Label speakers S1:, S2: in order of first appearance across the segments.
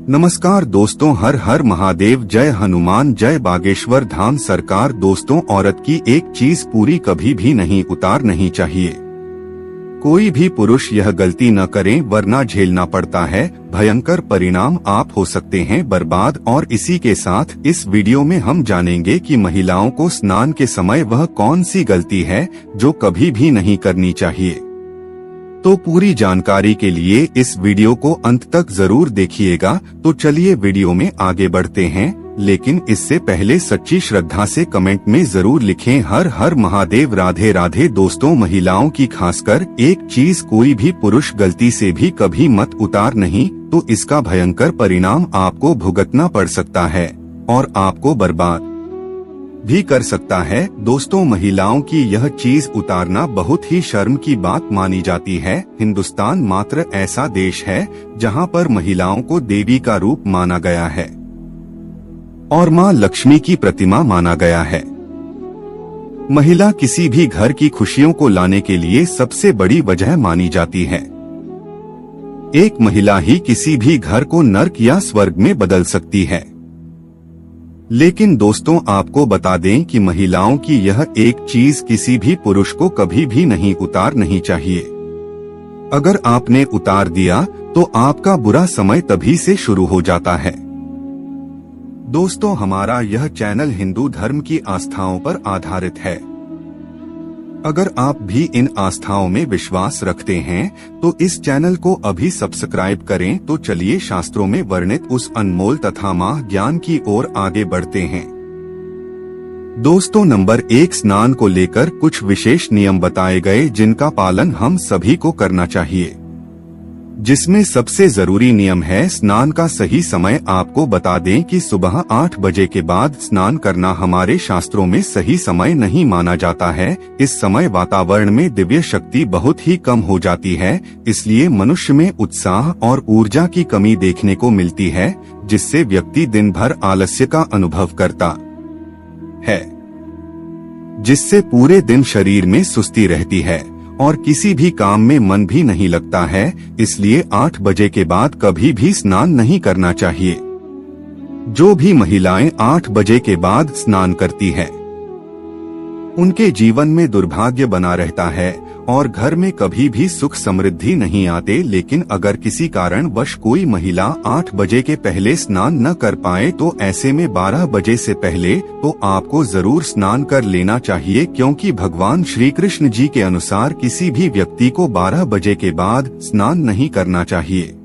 S1: नमस्कार दोस्तों, हर हर महादेव, जय हनुमान, जय बागेश्वर धाम सरकार। दोस्तों, औरत की एक चीज पूरी कभी भी नहीं उतारनी चाहिए। कोई भी पुरुष यह गलती न करें वरना झेलना पड़ता है भयंकर परिणाम। आप हो सकते हैं बर्बाद। और इसी के साथ इस वीडियो में हम जानेंगे कि महिलाओं को स्नान के समय वह कौन सी गलती है जो कभी भी नहीं करनी चाहिए। तो पूरी जानकारी के लिए इस वीडियो को अंत तक जरूर देखिएगा। तो चलिए वीडियो में आगे बढ़ते हैं, लेकिन इससे पहले सच्ची श्रद्धा से कमेंट में जरूर लिखें हर हर महादेव, राधे राधे। दोस्तों, महिलाओं की खासकर एक चीज कोई भी पुरुष गलती से भी कभी मत उतार नहीं तो इसका भयंकर परिणाम आपको भुगतना पड़ सकता है और आपको बर्बाद भी कर सकता है। दोस्तों, महिलाओं की यह चीज उतारना बहुत ही शर्म की बात मानी जाती है। हिंदुस्तान मात्र ऐसा देश है जहां पर महिलाओं को देवी का रूप माना गया है और मां लक्ष्मी की प्रतिमा माना गया है। महिला किसी भी घर की खुशियों को लाने के लिए सबसे बड़ी वजह मानी जाती है। एक महिला ही किसी भी घर को नर्क या स्वर्ग में बदल सकती है। लेकिन दोस्तों, आपको बता दें कि महिलाओं की यह एक चीज किसी भी पुरुष को कभी भी नहीं उतारनी चाहिए। अगर आपने उतार दिया तो आपका बुरा समय तभी से शुरू हो जाता है। दोस्तों, हमारा यह चैनल हिंदू धर्म की आस्थाओं पर आधारित है। अगर आप भी इन आस्थाओं में विश्वास रखते हैं तो इस चैनल को अभी सब्सक्राइब करें। तो चलिए शास्त्रों में वर्णित उस अनमोल तथा माह ज्ञान की ओर आगे बढ़ते हैं। दोस्तों, नंबर 1, स्नान को लेकर कुछ विशेष नियम बताए गए जिनका पालन हम सभी को करना चाहिए। जिसमें सबसे जरूरी नियम है स्नान का सही समय। आपको बता दें कि सुबह 8 बजे के बाद स्नान करना हमारे शास्त्रों में सही समय नहीं माना जाता है। इस समय वातावरण में दिव्य शक्ति बहुत ही कम हो जाती है, इसलिए मनुष्य में उत्साह और ऊर्जा की कमी देखने को मिलती है, जिससे व्यक्ति दिन भर आलस्य का अनुभव करता है, जिससे पूरे दिन शरीर में सुस्ती रहती है और किसी भी काम में मन भी नहीं लगता है। इसलिए 8 बजे के बाद कभी भी स्नान नहीं करना चाहिए। जो भी महिलाएं 8 बजे के बाद स्नान करती हैं, उनके जीवन में दुर्भाग्य बना रहता है और घर में कभी भी सुख समृद्धि नहीं आते। लेकिन अगर किसी कारणवश कोई महिला 8 बजे के पहले स्नान न कर पाए तो ऐसे में 12 बजे से पहले तो आपको जरूर स्नान कर लेना चाहिए, क्योंकि भगवान श्री कृष्ण जी के अनुसार किसी भी व्यक्ति को 12 बजे के बाद स्नान नहीं करना चाहिए।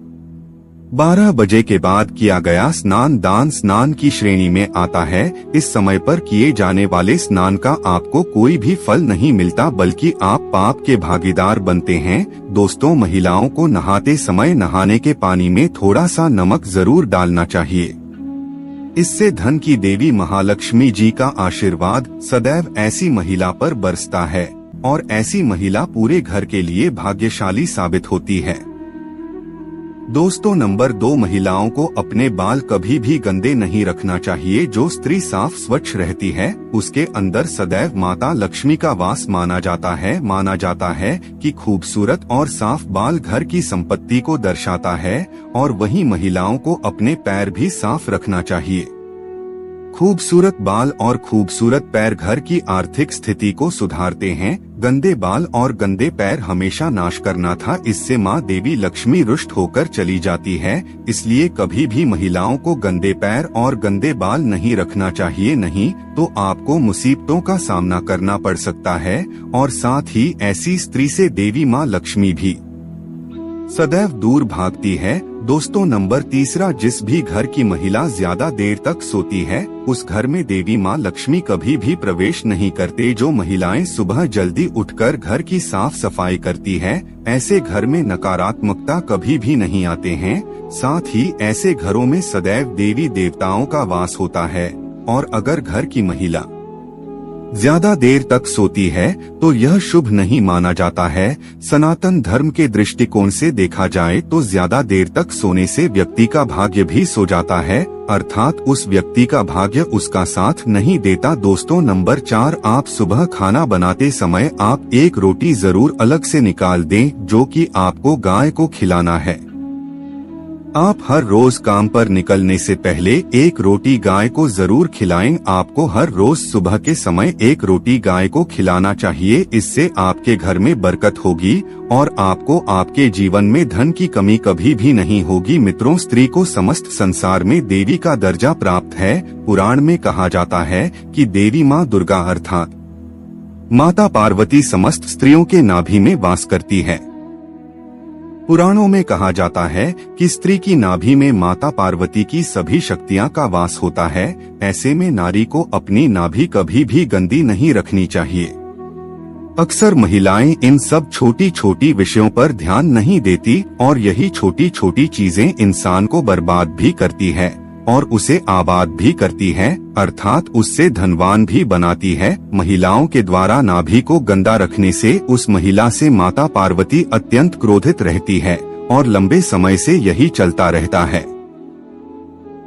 S1: 12 बजे के बाद किया गया स्नान दान स्नान की श्रेणी में आता है। इस समय पर किए जाने वाले स्नान का आपको कोई भी फल नहीं मिलता, बल्कि आप पाप के भागीदार बनते हैं। दोस्तों, महिलाओं को नहाते समय नहाने के पानी में थोड़ा सा नमक जरूर डालना चाहिए। इससे धन की देवी महालक्ष्मी जी का आशीर्वाद सदैव ऐसी महिला पर बरसता है और ऐसी महिला पूरे घर के लिए भाग्यशाली साबित होती है। दोस्तों, नंबर 2, महिलाओं को अपने बाल कभी भी गंदे नहीं रखना चाहिए। जो स्त्री साफ स्वच्छ रहती है उसके अंदर सदैव माता लक्ष्मी का वास माना जाता है। माना जाता है कि खूबसूरत और साफ बाल घर की संपत्ति को दर्शाता है और वहीं महिलाओं को अपने पैर भी साफ रखना चाहिए। खूबसूरत बाल और खूबसूरत पैर घर की आर्थिक स्थिति को सुधारते हैं। गंदे बाल और गंदे पैर हमेशा नाश करना था, इससे माँ देवी लक्ष्मी रुष्ट होकर चली जाती है। इसलिए कभी भी महिलाओं को गंदे पैर और गंदे बाल नहीं रखना चाहिए, नहीं तो आपको मुसीबतों का सामना करना पड़ सकता है और साथ ही ऐसी स्त्री से देवी माँ लक्ष्मी भी सदैव दूर भागती है। दोस्तों, नंबर 3, जिस भी घर की महिला ज्यादा देर तक सोती है उस घर में देवी माँ लक्ष्मी कभी भी प्रवेश नहीं करते। जो महिलाएं सुबह जल्दी उठकर घर की साफ सफाई करती है, ऐसे घर में नकारात्मकता कभी भी नहीं आते हैं। साथ ही ऐसे घरों में सदैव देवी देवताओं का वास होता है। और अगर घर की महिला ज्यादा देर तक सोती है तो यह शुभ नहीं माना जाता है। सनातन धर्म के दृष्टिकोण से देखा जाए तो ज्यादा देर तक सोने से व्यक्ति का भाग्य भी सो जाता है, अर्थात उस व्यक्ति का भाग्य उसका साथ नहीं देता। दोस्तों, नंबर 4, आप सुबह खाना बनाते समय आप एक रोटी जरूर अलग से निकाल दें जो कि आपको गाय को खिलाना है। आप हर रोज काम पर निकलने से पहले एक रोटी गाय को जरूर खिलाएं। आपको हर रोज सुबह के समय एक रोटी गाय को खिलाना चाहिए। इससे आपके घर में बरकत होगी और आपको आपके जीवन में धन की कमी कभी भी नहीं होगी। मित्रों, स्त्री को समस्त संसार में देवी का दर्जा प्राप्त है। पुराण में कहा जाता है कि देवी माँ दुर्गा अर्थात माता पार्वती समस्त स्त्रियों के नाभि में वास करती है। पुराणों में कहा जाता है कि स्त्री की नाभि में माता पार्वती की सभी शक्तियां का वास होता है। ऐसे में नारी को अपनी नाभि कभी भी गंदी नहीं रखनी चाहिए। अक्सर महिलाएं इन सब छोटी छोटी विषयों पर ध्यान नहीं देती और यही छोटी छोटी चीजें इंसान को बर्बाद भी करती है और उसे आबाद भी करती है, अर्थात उससे धनवान भी बनाती है। महिलाओं के द्वारा नाभि को गंदा रखने से उस महिला से माता पार्वती अत्यंत क्रोधित रहती है और लंबे समय से यही चलता रहता है।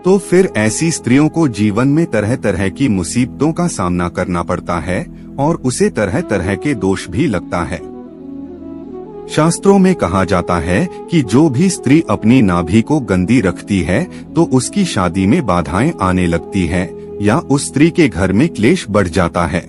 S1: तो फिर ऐसी स्त्रियों को जीवन में तरह तरह की मुसीबतों का सामना करना पड़ता है और उसे तरह तरह के दोष भी लगता है। शास्त्रों में कहा जाता है कि जो भी स्त्री अपनी नाभि को गंदी रखती है तो उसकी शादी में बाधाएं आने लगती है या उस स्त्री के घर में क्लेश बढ़ जाता है।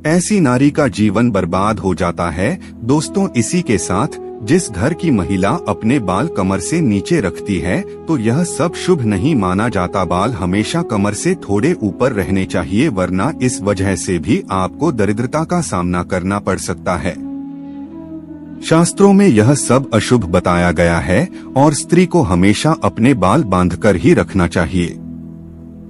S1: ऐसी नारी का जीवन बर्बाद हो जाता है। दोस्तों, इसी के साथ जिस घर की महिला अपने बाल कमर से नीचे रखती है तो यह सब शुभ नहीं माना जाता। बाल हमेशा कमर से थोड़े ऊपर रहने चाहिए, वरना इस वजह से भी आपको दरिद्रता का सामना करना पड़ सकता है। शास्त्रों में यह सब अशुभ बताया गया है और स्त्री को हमेशा अपने बाल बांधकर ही रखना चाहिए।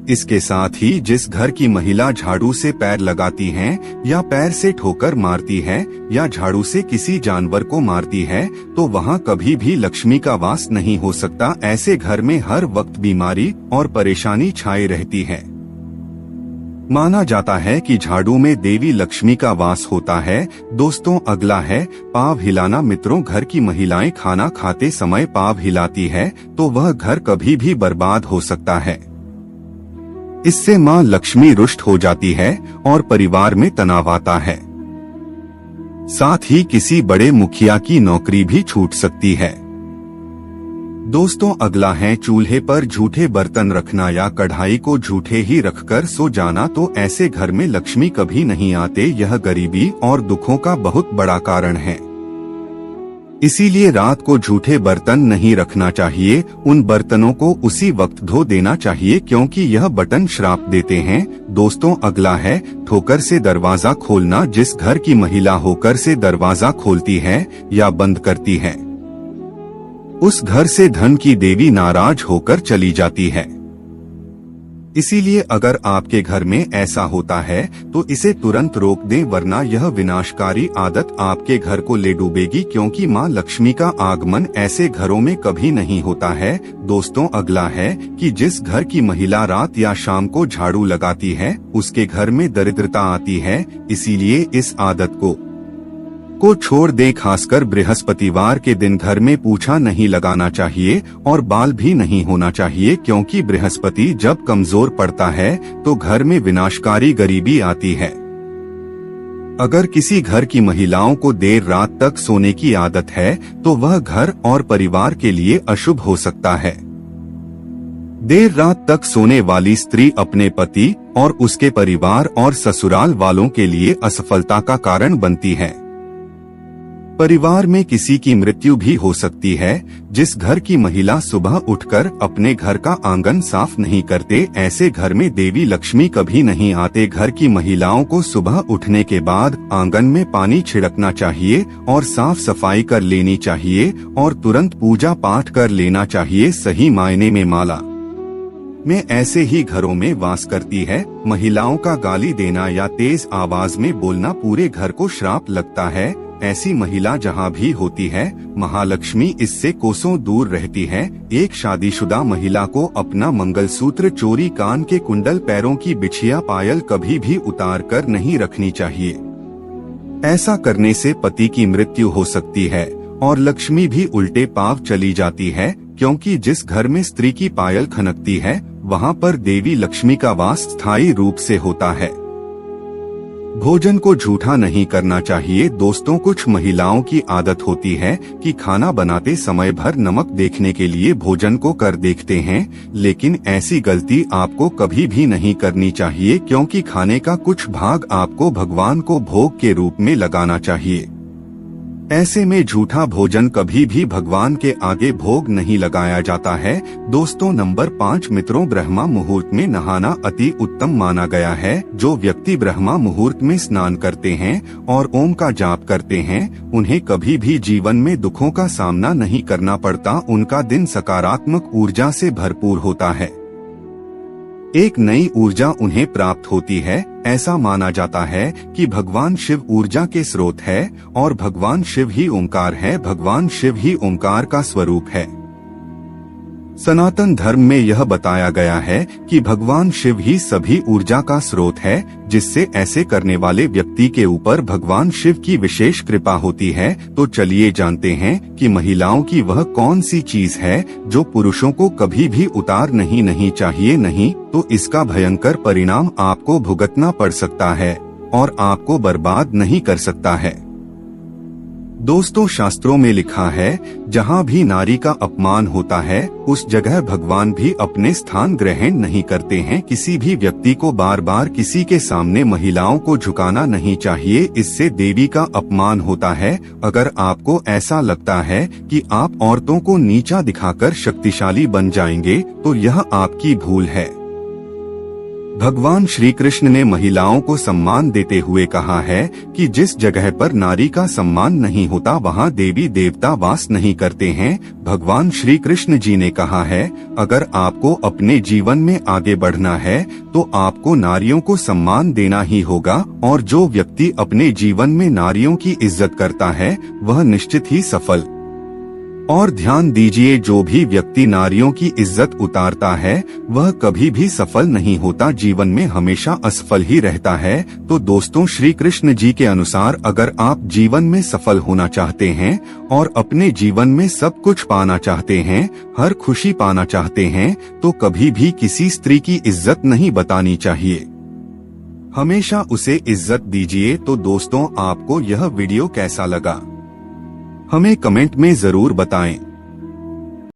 S1: इसके साथ ही जिस घर की महिला झाड़ू से पैर लगाती हैं या पैर से ठोकर मारती है या झाड़ू से किसी जानवर को मारती है तो वहाँ कभी भी लक्ष्मी का वास नहीं हो सकता। ऐसे घर में हर वक्त बीमारी और परेशानी छाई रहती है। माना जाता है कि झाड़ू में देवी लक्ष्मी का वास होता है। दोस्तों, अगला है पाँव हिलाना। मित्रों, घर की महिलाएं खाना खाते समय पाँव हिलाती है तो वह घर कभी भी बर्बाद हो सकता है। इससे मां लक्ष्मी रुष्ट हो जाती है और परिवार में तनाव आता है। साथ ही किसी बड़े मुखिया की नौकरी भी छूट सकती है। दोस्तों, अगला है चूल्हे पर झूठे बर्तन रखना या कढ़ाई को झूठे ही रखकर सो जाना। तो ऐसे घर में लक्ष्मी कभी नहीं आते। यह गरीबी और दुखों का बहुत बड़ा कारण है। इसीलिए रात को झूठे बर्तन नहीं रखना चाहिए। उन बर्तनों को उसी वक्त धो देना चाहिए क्योंकि यह बटन श्राप देते हैं। दोस्तों, अगला है ठोकर से दरवाजा खोलना। जिस घर की महिला होकर से दरवाजा खोलती है या बंद करती है उस घर से धन की देवी नाराज होकर चली जाती है। इसीलिए अगर आपके घर में ऐसा होता है तो इसे तुरंत रोक दें, वरना यह विनाशकारी आदत आपके घर को ले डूबेगी क्योंकि मां लक्ष्मी का आगमन ऐसे घरों में कभी नहीं होता है। दोस्तों, अगला है कि जिस घर की महिला रात या शाम को झाड़ू लगाती है उसके घर में दरिद्रता आती है। इसीलिए इस आदत को छोड़ दें। खासकर बृहस्पतिवार के दिन घर में पूछा नहीं लगाना चाहिए और बाल भी नहीं होना चाहिए क्योंकि बृहस्पति जब कमजोर पड़ता है तो घर में विनाशकारी गरीबी आती है। अगर किसी घर की महिलाओं को देर रात तक सोने की आदत है तो वह घर और परिवार के लिए अशुभ हो सकता है। देर रात तक सोने वाली स्त्री अपने पति और उसके परिवार और ससुराल वालों के लिए असफलता का कारण बनती है। परिवार में किसी की मृत्यु भी हो सकती है। जिस घर की महिला सुबह उठकर अपने घर का आंगन साफ नहीं करते, ऐसे घर में देवी लक्ष्मी कभी नहीं आते। घर की महिलाओं को सुबह उठने के बाद आंगन में पानी छिड़कना चाहिए और साफ सफाई कर लेनी चाहिए और तुरंत पूजा पाठ कर लेना चाहिए। सही मायने में माला में ऐसे ही घरों में वास करती है। महिलाओं का गाली देना या तेज आवाज में बोलना पूरे घर को श्राप लगता है। ऐसी महिला जहाँ भी होती है महालक्ष्मी इससे कोसों दूर रहती है। एक शादीशुदा महिला को अपना मंगलसूत्र, चोरी, कान के कुंडल, पैरों की बिछिया, पायल कभी भी उतार कर नहीं रखनी चाहिए। ऐसा करने से पति की मृत्यु हो सकती है और लक्ष्मी भी उल्टे पांव चली जाती है क्योंकि जिस घर में स्त्री की पायल खनकती है वहाँ पर देवी लक्ष्मी का वास स्थायी रूप से होता है। भोजन को झूठा नहीं करना चाहिए। दोस्तों, कुछ महिलाओं की आदत होती है कि खाना बनाते समय भर नमक देखने के लिए भोजन को कर देखते हैं, लेकिन ऐसी गलती आपको कभी भी नहीं करनी चाहिए, क्योंकि खाने का कुछ भाग आपको भगवान को भोग के रूप में लगाना चाहिए। ऐसे में झूठा भोजन कभी भी भगवान के आगे भोग नहीं लगाया जाता है। दोस्तों, नंबर 5, मित्रों, ब्रह्मा मुहूर्त में नहाना अति उत्तम माना गया है। जो व्यक्ति ब्रह्मा मुहूर्त में स्नान करते हैं और ओम का जाप करते हैं, उन्हें कभी भी जीवन में दुखों का सामना नहीं करना पड़ता। उनका दिन सकारात्मक ऊर्जा से भरपूर होता है। एक नई ऊर्जा उन्हें प्राप्त होती है। ऐसा माना जाता है कि भगवान शिव ऊर्जा के स्रोत है और भगवान शिव ही ओंकार है। भगवान शिव ही ओंकार का स्वरूप है। सनातन धर्म में यह बताया गया है कि भगवान शिव ही सभी ऊर्जा का स्रोत है, जिससे ऐसे करने वाले व्यक्ति के ऊपर भगवान शिव की विशेष कृपा होती है। तो चलिए जानते हैं कि महिलाओं की वह कौन सी चीज है जो पुरुषों को कभी भी उतार नहीं चाहिए। नहीं तो इसका भयंकर परिणाम आपको भुगतना पड़ सकता है और आपको बर्बाद नहीं कर सकता है। दोस्तों, शास्त्रों में लिखा है, जहाँ भी नारी का अपमान होता है उस जगह भगवान भी अपने स्थान ग्रहण नहीं करते हैं। किसी भी व्यक्ति को बार बार किसी के सामने महिलाओं को झुकाना नहीं चाहिए, इससे देवी का अपमान होता है। अगर आपको ऐसा लगता है कि आप औरतों को नीचा दिखाकर शक्तिशाली बन जाएंगे, तो यह आपकी भूल है। भगवान श्री कृष्ण ने महिलाओं को सम्मान देते हुए कहा है कि जिस जगह पर नारी का सम्मान नहीं होता वहाँ देवी देवता वास नहीं करते हैं। भगवान श्री कृष्ण जी ने कहा है, अगर आपको अपने जीवन में आगे बढ़ना है तो आपको नारियों को सम्मान देना ही होगा, और जो व्यक्ति अपने जीवन में नारियों की इज्जत करता है वह निश्चित ही सफल। और ध्यान दीजिए, जो भी व्यक्ति नारियों की इज्जत उतारता है वह कभी भी सफल नहीं होता, जीवन में हमेशा असफल ही रहता है। तो दोस्तों, श्री कृष्ण जी के अनुसार अगर आप जीवन में सफल होना चाहते हैं और अपने जीवन में सब कुछ पाना चाहते हैं, हर खुशी पाना चाहते हैं, तो कभी भी किसी स्त्री की इज्जत नहीं बतानी चाहिए, हमेशा उसे इज्जत दीजिए। तो दोस्तों, आपको यह वीडियो कैसा लगा हमें कमेंट में जरूर बताएं।